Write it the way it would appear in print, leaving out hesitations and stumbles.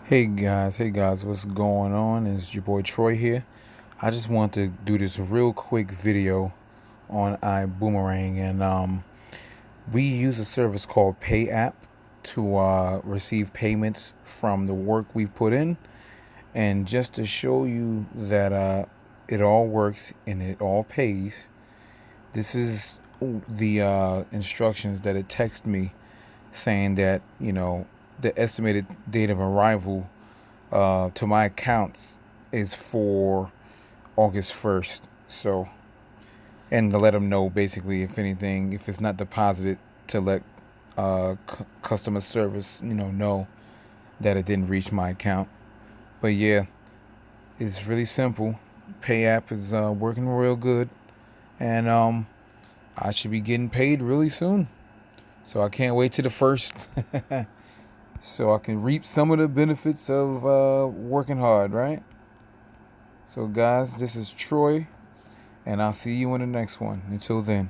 Hey guys, what's going on? It's your boy Troy here. I just want to do this real quick video on IBuumerang, and we use a service called Payapp to receive payments from the work we put in, and just to show you that it all works and it all pays. This is the instructions that it texted me saying that the estimated date of arrival to my accounts is for August 1st. So, and to let them know basically, if anything, if it's not deposited, to let customer service know that it didn't reach my account. But yeah, it's really simple. Payapp is working real good, and I should be getting paid really soon. So I can't wait to the first, so I can reap some of the benefits of working hard, right? So guys, this is Troy, and I'll see you in the next one. Until then.